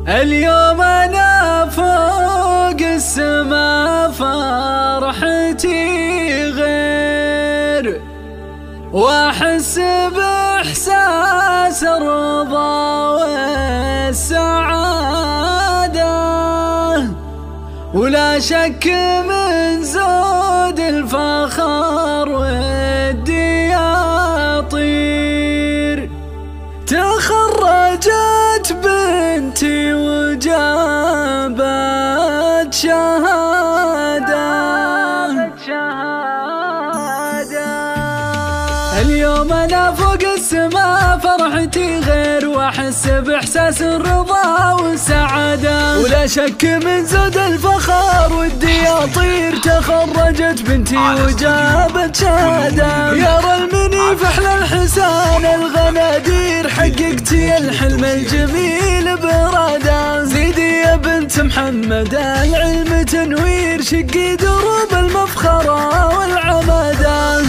اليوم انا فوق السما فرحتي غير، واحس باحساس الرضا والسعادة، ولا شك من زود الفخر ودي اطير. تخرجت بنتي وجابت شهادة، اليوم انا فوق السما فرحتي غير، واحس باحساس الرضا والسعادة، ولا شك من زود الفخر ودي اطير. تخرجت بنتي وجابت شهادة، يا المني فحل الحسان الغنادير، حققتي الحلم الجميل برادة. زيدي يا بنت محمد العلم تنوير، شقي دروب المفخرة والعمادة.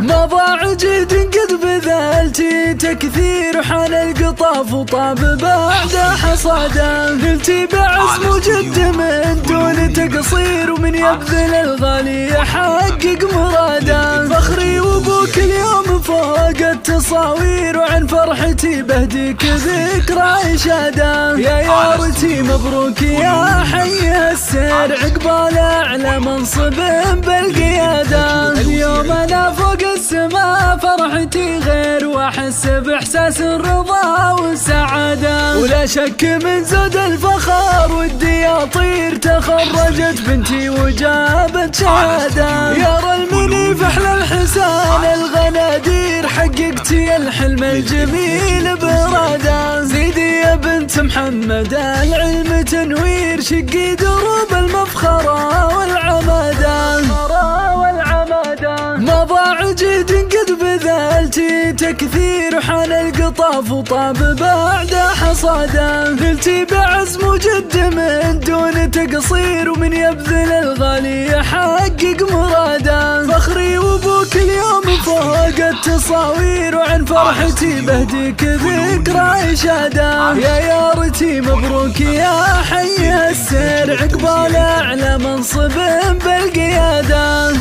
ما ضاع جهد قد بذلتي تكثير، وحان القطاف وطاب بعد حصاده. نلتي بعزم وجد من دون تقصير، ومن يبذل الغالي يحقق مراده. فخري وابوك اليوم فوق التصاوير، وعن فرحتي بهديك ذكرى إشادة. يا يارتي مبروك يا حي السير، عقبال أعلى منصب بالقيادة. اليوم أنا فوق السما فرحتي غير، واحس باحساس الرضا والسعادة، ولا شك من زود الفخر ودي اطير. تخرجت بنتي وجابت شهادة، يا المني فحل الحسان الغنادير، حققتي الحلم الجميل برادة. زيدي يا بنت محمد العلم تنوير، شقي دروب المفخرة والعمادة. ما ضاع جهد قد بذلتي تكثير، وحان القطاف وطاب بعد حصاده. نلتي بعزم وجد من دون تقصير، ومن يبذل الغالي يحقق مراده. فخري وابوك اليوم فوق التصاوير، وعن فرحتي بهديك ذكرى إشادة. يا يارتي مبروك يا حي السير، عقبال أعلى منصب بالقيادة.